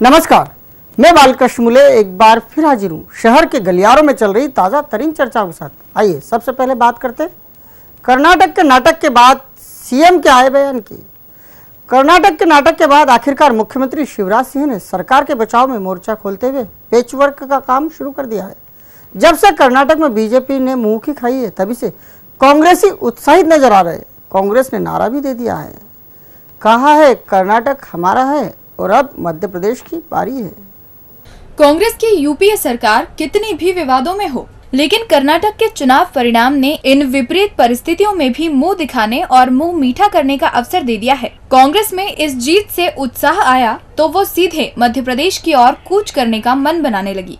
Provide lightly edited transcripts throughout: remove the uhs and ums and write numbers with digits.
नमस्कार, मैं बालकृष्ण मुले एक बार फिर हाजिर हूँ शहर के गलियारों में चल रही ताज़ा तरीन चर्चाओं के साथ। आइए सबसे पहले बात करते हैं कर्नाटक के नाटक के बाद सीएम के आए बयान की। कर्नाटक के नाटक के बाद आखिरकार मुख्यमंत्री शिवराज सिंह ने सरकार के बचाव में मोर्चा खोलते हुए पेचवर्क का काम शुरू कर दिया है। जब से कर्नाटक में बीजेपी ने मुंह की खाई है तभी से कांग्रेसी उत्साहित नजर आ रहे। कांग्रेस ने नारा भी दे दिया है, कहा है कर्नाटक हमारा है और अब मध्य प्रदेश की बारी है। कांग्रेस की यूपीए सरकार कितनी भी विवादों में हो, लेकिन कर्नाटक के चुनाव परिणाम ने इन विपरीत परिस्थितियों में भी मुंह दिखाने और मुंह मीठा करने का अवसर दे दिया है। कांग्रेस में इस जीत से उत्साह आया तो वो सीधे मध्य प्रदेश की ओर कूच करने का मन बनाने लगी।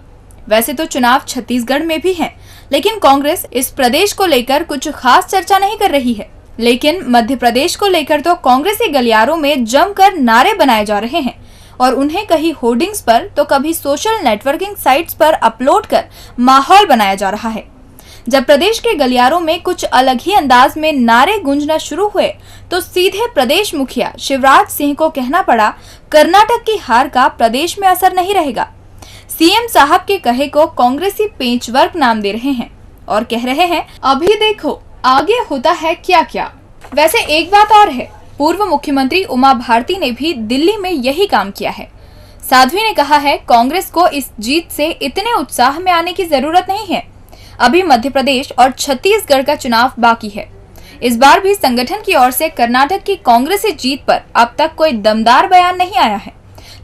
वैसे तो चुनाव छत्तीसगढ़ में भी हैं, लेकिन कांग्रेस इस प्रदेश को लेकर कुछ खास चर्चा नहीं कर रही है। लेकिन मध्य प्रदेश को लेकर तो कांग्रेसी गलियारों में जमकर नारे बनाए जा रहे हैं और उन्हें कहीं होर्डिंग्स पर तो कभी सोशल नेटवर्किंग साइट्स पर अपलोड कर माहौल बनाया जा रहा है। जब प्रदेश के गलियारों में कुछ अलग ही अंदाज में नारे गूंजना शुरू हुए तो सीधे प्रदेश मुखिया शिवराज सिंह को कहना पड़ा, कर्नाटक की हार का प्रदेश में असर नहीं रहेगा। सीएम साहब के कहे को कांग्रेसी पेचवर्क नाम दे रहे हैं और कह रहे हैं, अभी देखो आगे होता है क्या क्या। वैसे एक बात और है, पूर्व मुख्यमंत्री उमा भारती ने भी दिल्ली में यही काम किया है। साध्वी ने कहा है, कांग्रेस को इस जीत से इतने उत्साह में आने की जरूरत नहीं है। अभी मध्य प्रदेश और छत्तीसगढ़ का चुनाव बाकी है। इस बार भी संगठन की ओर से कर्नाटक की कांग्रेसी जीत पर अब तक कोई दमदार बयान नहीं आया है,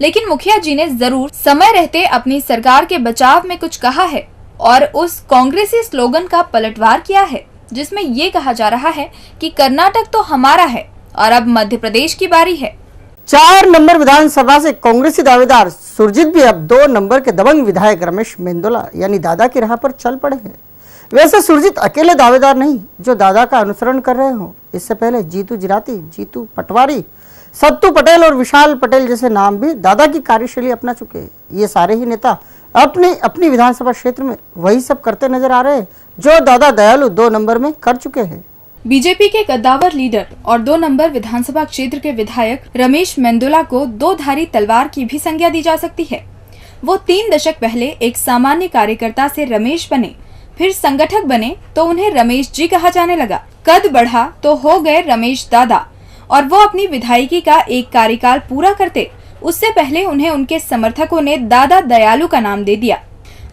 लेकिन मुखिया जी ने जरूर समय रहते अपनी सरकार के बचाव में कुछ कहा है और उस कांग्रेसी स्लोगन का पलटवार किया है जिसमें ये कहा जा रहा है कि कर्नाटक तो हमारा है और अब मध्य प्रदेश की बारी है। 4 नंबर विधानसभा से कांग्रेसी दावेदार सुरजीत भी अब 2 नंबर के दबंग विधायक रमेश मेंदोला यानी दादा की राह पर चल पड़े हैं। वैसे सुरजीत अकेले दावेदार नहीं जो दादा का अनुसरण कर रहे हो। इससे पहले जीतू जिराती, जीतू पटवारी, सत्तू पटेल और विशाल पटेल जैसे नाम भी दादा की कार्यशैली अपना चुके हैं। ये सारे ही नेता अपनी अपनी विधानसभा क्षेत्र में वही सब करते नजर आ रहे हैं जो दादा दयालु 2 नंबर में कर चुके हैं। बीजेपी के कद्दावर लीडर और 2 नंबर विधानसभा क्षेत्र के विधायक रमेश मेंदोला को 2 धारी तलवार की भी संज्ञा दी जा सकती है। वो 3 दशक पहले एक सामान्य कार्यकर्ता से रमेश बने, फिर संगठक बने तो उन्हें रमेश जी कहा जाने लगा। कद बढ़ा तो हो गए रमेश दादा और वो अपनी विधायकी का एक कार्यकाल पूरा करते उससे पहले उन्हें उनके समर्थकों ने दादा दयालु का नाम दे दिया।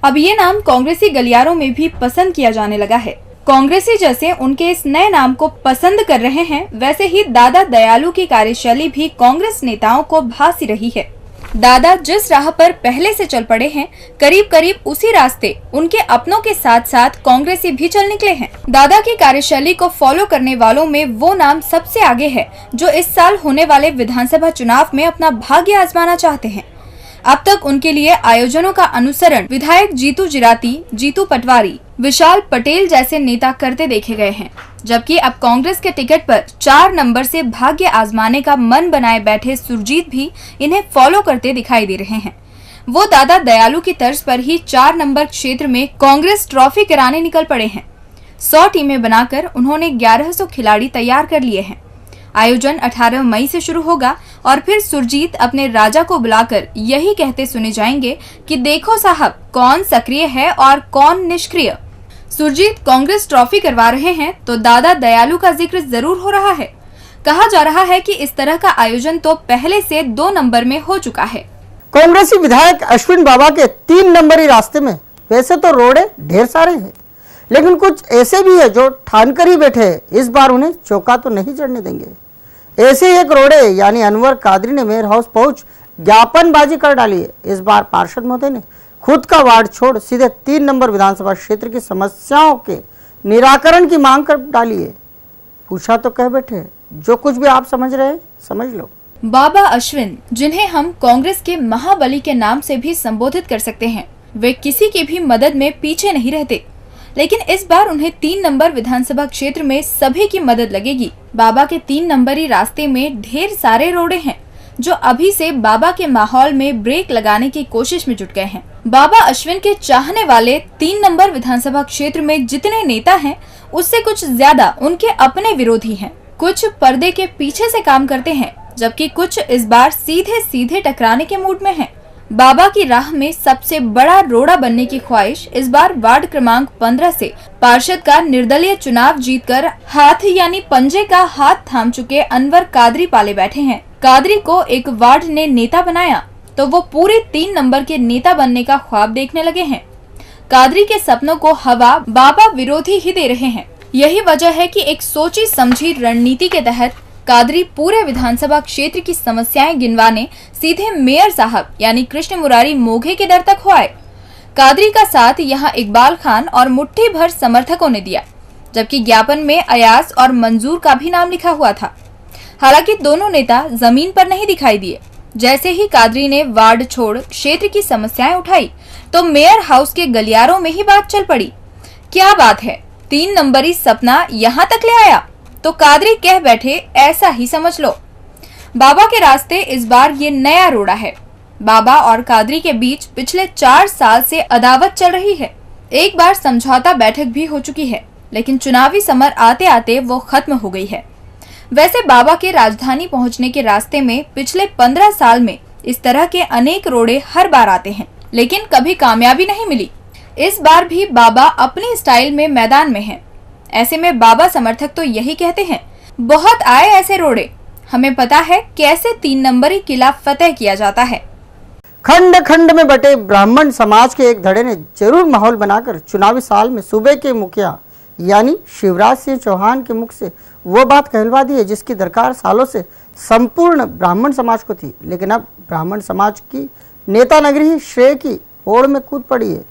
अब ये नाम कांग्रेसी गलियारों में भी पसंद किया जाने लगा है। कांग्रेसी जैसे उनके इस नए नाम को पसंद कर रहे हैं, वैसे ही दादा दयालु की कार्यशैली भी कांग्रेस नेताओं को भासी रही है। दादा जिस राह पर पहले से चल पड़े हैं, करीब करीब उसी रास्ते उनके अपनों के साथ साथ कांग्रेसी भी चल निकले हैं। दादा की कार्यशैली को फॉलो करने वालों में वो नाम सबसे आगे है जो इस साल होने वाले विधानसभा चुनाव में अपना भाग्य आजमाना चाहते हैं। अब तक उनके लिए आयोजनों का अनुसरण विधायक जीतू जिराती, जीतू पटवारी, विशाल पटेल जैसे नेता करते देखे गए हैं, जबकि अब कांग्रेस के टिकट पर 4 नंबर से भाग्य आजमाने का मन बनाए बैठे सुरजीत भी इन्हें फॉलो करते दिखाई दे रहे हैं। वो दादा दयालु की तर्ज पर ही 4 नंबर क्षेत्र में कांग्रेस ट्रॉफी कराने निकल पड़े हैं। 100 टीमें बनाकर उन्होंने 1100 खिलाड़ी तैयार कर लिए हैं। आयोजन 18 मई से शुरू होगा और फिर सुरजीत अपने राजा को बुलाकर यही कहते सुने जाएंगे कि देखो साहब कौन सक्रिय है और कौन निष्क्रिय। सुरजीत कांग्रेस ट्रॉफी करवा रहे हैं तो दादा दयालु का जिक्र जरूर हो रहा है। कहा जा रहा है कि इस तरह का आयोजन तो पहले से 2 नंबर में हो चुका है। कांग्रेसी विधायक अश्विन बाबा के 3 नंबरी रास्ते में वैसे तो रोड़े ढेर सारे हैं, लेकिन कुछ ऐसे भी है जो ठान कर ही बैठे हैं इस बार उन्हें चौका तो नहीं चढ़ने देंगे। ऐसे ही एक रोड़े यानी अनवर कादरी ने मेयर हाउस पहुंच ज्ञापनबाजी कर डाली है। इस बार पार्षद महोदय ने खुद का वार्ड छोड़ सीधे 3 नंबर विधानसभा क्षेत्र की समस्याओं के निराकरण की मांग कर डाली है। पूछा तो कह बैठे, जो कुछ भी आप समझ रहे हैं समझ लो। बाबा अश्विन, जिन्हें हम कांग्रेस के महाबली के नाम से भी संबोधित कर सकते हैं, वे किसी की भी मदद में पीछे नहीं रहते, लेकिन इस बार उन्हें 3 नंबर विधानसभा क्षेत्र में सभी की मदद लगेगी। बाबा के 3 नंबरी रास्ते में ढेर सारे रोड़े हैं जो अभी से बाबा के माहौल में ब्रेक लगाने की कोशिश में जुट गए हैं। बाबा अश्विन के चाहने वाले 3 नंबर विधानसभा क्षेत्र में जितने नेता हैं, उससे कुछ ज्यादा उनके अपने विरोधी हैं। कुछ पर्दे के पीछे से काम करते हैं, जबकि कुछ इस बार सीधे सीधे टकराने के मूड में हैं। बाबा की राह में सबसे बड़ा रोड़ा बनने की ख्वाहिश इस बार वार्ड क्रमांक 15 से पार्षद का निर्दलीय चुनाव जीतकर हाथ यानी पंजे का हाथ थाम चुके अनवर कादरी पाले बैठे हैं। कादरी को एक वार्ड ने नेता बनाया तो वो पूरे 3 नंबर के नेता बनने का ख्वाब देखने लगे हैं। कादरी के सपनों को हवा बाबा विरोधी ही दे रहे हैं। यही वजह है कि एक सोची समझी रणनीति के तहत कादरी पूरे विधानसभा क्षेत्र की समस्याएं गिनवाने सीधे मेयर साहब यानी कृष्ण मुरारी मोघे के दर तक हो आए। कादरी का साथ यहां इकबाल खान और मुट्ठी भर समर्थकों ने दिया, जबकि ज्ञापन में अयाज और मंजूर का भी नाम लिखा हुआ था। हालांकि दोनों नेता जमीन पर नहीं दिखाई दिए। जैसे ही कादरी ने वार्ड छोड़ क्षेत्र की समस्याएं उठाई तो मेयर हाउस के गलियारों में ही बात चल पड़ी। क्या बात है, 3 नंबरी सपना यहाँ तक ले आया। तो कादरी कह बैठे ऐसा ही समझ लो। बाबा के रास्ते इस बार ये नया रोड़ा है। बाबा और कादरी के बीच पिछले 4 साल से अदावत चल रही है। एक बार समझौता बैठक भी हो चुकी है, लेकिन चुनावी समर आते आते वो खत्म हो गई है। वैसे बाबा के राजधानी पहुंचने के रास्ते में पिछले 15 साल में इस तरह के अनेक रोड़े हर बार आते हैं, लेकिन कभी कामयाबी नहीं मिली। इस बार भी बाबा अपनी स्टाइल में मैदान में हैं। ऐसे में बाबा समर्थक तो यही कहते हैं, बहुत आए ऐसे रोड़े, हमें पता है कैसे 3 नंबरी किला फतेह किया जाता है। खंड खंड में बटे ब्राह्मण समाज के एक धड़े ने जरूर माहौल बनाकर चुनावी साल में सूबे के मुखिया यानी शिवराज सिंह चौहान के मुख से वो बात कहलवा दी है जिसकी दरकार सालों से संपूर्ण ब्राह्मण समाज को थी। लेकिन अब ब्राह्मण समाज की नेता नगरी ही श्रेय की होड़ में कूद पड़ी है।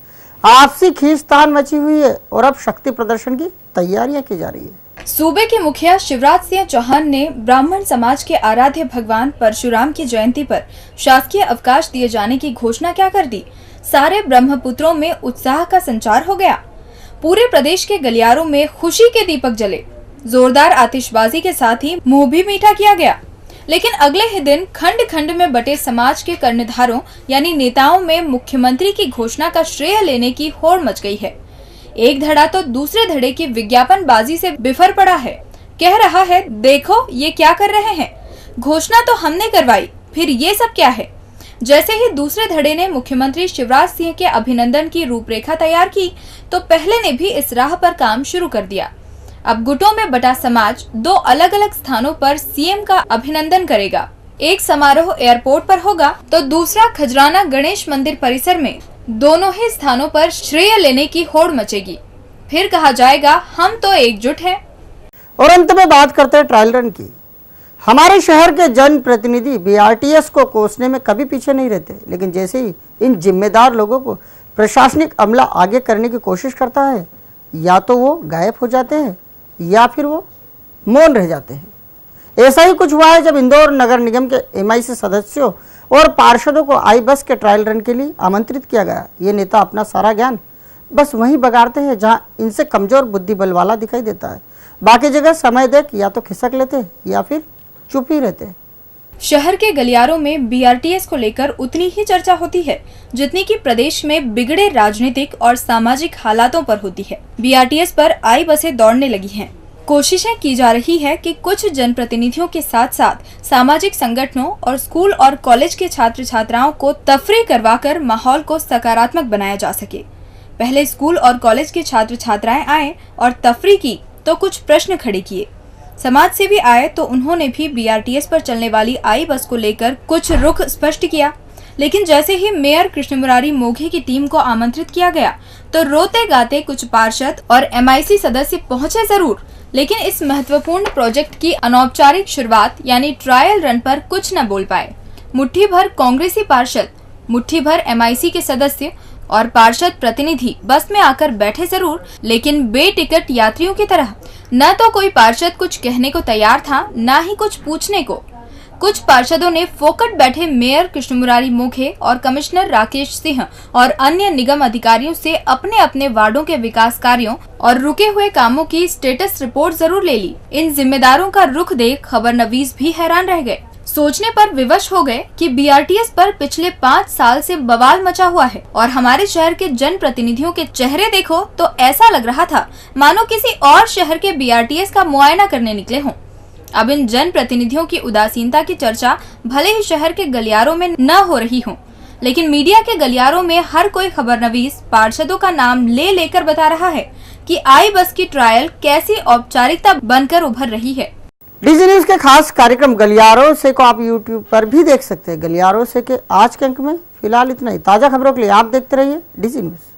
आपसी खींचतान मची हुई है और अब शक्ति प्रदर्शन की तैयारियां की जा रही है। सूबे के मुखिया शिवराज सिंह चौहान ने ब्राह्मण समाज के आराध्य भगवान परशुराम की जयंती पर शासकीय अवकाश दिए जाने की घोषणा क्या कर दी। सारे ब्रह्मपुत्रों में उत्साह का संचार हो गया। पूरे प्रदेश के गलियारों में खुशी के दीपक जले। जोरदार आतिशबाजी के साथ ही मुंह भी मीठा किया गया। लेकिन अगले ही दिन खंड खंड में बटे समाज के कर्णधारों यानी नेताओं में मुख्यमंत्री की घोषणा का श्रेय लेने की होड़ मच गई है। एक धड़ा तो दूसरे धड़े की विज्ञापनबाजी से बिफर पड़ा है। कह रहा है, देखो ये क्या कर रहे हैं, घोषणा तो हमने करवाई, फिर ये सब क्या है। जैसे ही दूसरे धड़े ने मुख्यमंत्री शिवराज सिंह के अभिनंदन की रूपरेखा तैयार की तो पहले ने भी इस राह पर काम शुरू कर दिया। अब गुटों में बटा समाज 2 अलग अलग स्थानों पर सीएम का अभिनंदन करेगा। एक समारोह एयरपोर्ट पर होगा तो दूसरा खजराना गणेश मंदिर परिसर में। दोनों ही स्थानों पर श्रेय लेने की होड़ मचेगी। फिर कहा जाएगा हम तो एकजुट हैं। और अंत में बात करते हैं ट्रायल रन की। हमारे शहर के जन प्रतिनिधि बीआरटीएस को कोसने में कभी पीछे नहीं रहते, लेकिन जैसे ही इन जिम्मेदार लोगों को प्रशासनिक अमला आगे करने की कोशिश करता है, या तो वो गायब हो जाते हैं या फिर वो मौन रह जाते हैं। ऐसा ही कुछ हुआ है जब इंदौर नगर निगम के एमआईसी सदस्यों और पार्षदों को आई बस के ट्रायल रन के लिए आमंत्रित किया गया। ये नेता अपना सारा ज्ञान बस वहीं बगाड़ते हैं जहां इनसे कमजोर बुद्धि बल वाला दिखाई देता है। बाकी जगह समय देख या तो खिसक लेते या फिर चुप ही रहते। शहर के गलियारों में बीआरटीएस को लेकर उतनी ही चर्चा होती है जितनी कि प्रदेश में बिगड़े राजनीतिक और सामाजिक हालातों पर होती है। बीआरटीएस पर आई बसें दौड़ने लगी हैं। कोशिशें की जा रही है कि कुछ जनप्रतिनिधियों के साथ साथ सामाजिक संगठनों और स्कूल और कॉलेज के छात्र छात्राओं को तफरीह करवाकर माहौल को सकारात्मक बनाया जा सके। पहले स्कूल और कॉलेज के छात्र छात्राएं आए और तफरीह की तो कुछ प्रश्न खड़े किए। समाज से भी आए तो उन्होंने भी बीआरटीएस पर चलने वाली आई बस को लेकर कुछ रुख स्पष्ट किया। लेकिन जैसे ही मेयर कृष्ण मुरारी मोघे की टीम को आमंत्रित किया गया तो रोते गाते कुछ पार्षद और एमआईसी सदस्य पहुंचे जरूर, लेकिन इस महत्वपूर्ण प्रोजेक्ट की अनौपचारिक शुरुआत यानी ट्रायल रन पर कुछ न बोल पाए। मुट्ठी भर कांग्रेसी पार्षद, मुट्ठी भर एमआईसी के सदस्य और पार्षद प्रतिनिधि बस में आकर बैठे जरूर, लेकिन बेटिकट यात्रियों की तरह। न तो कोई पार्षद कुछ कहने को तैयार था, न ही कुछ पूछने को। कुछ पार्षदों ने फोकट बैठे मेयर कृष्ण मुरारी मोघे और कमिश्नर राकेश सिंह और अन्य निगम अधिकारियों से अपने अपने वार्डों के विकास कार्यों और रुके हुए कामों की स्टेटस रिपोर्ट जरूर ले ली। इन जिम्मेदारों का रुख देख खबरनवीस भी हैरान रह गए। सोचने पर विवश हो गए कि बीआरटीएस पर पिछले 5 साल से बवाल मचा हुआ है और हमारे शहर के जन प्रतिनिधियों के चेहरे देखो तो ऐसा लग रहा था मानो किसी और शहर के बीआरटीएस का मुआयना करने निकले हों। अब इन जन प्रतिनिधियों की उदासीनता की चर्चा भले ही शहर के गलियारों में न हो रही हो, लेकिन मीडिया के गलियारों में हर कोई खबरनवीस पार्षदों का नाम ले लेकर बता रहा है कि आई बस की ट्रायल कैसी औपचारिकता बनकर उभर रही है। डीजी न्यूज के खास कार्यक्रम गलियारों से को आप यूट्यूब पर भी देख सकते हैं। गलियारों से के आज के अंक में फिलहाल इतना ही। ताजा खबरों के लिए आप देखते रहिए डीजी न्यूज।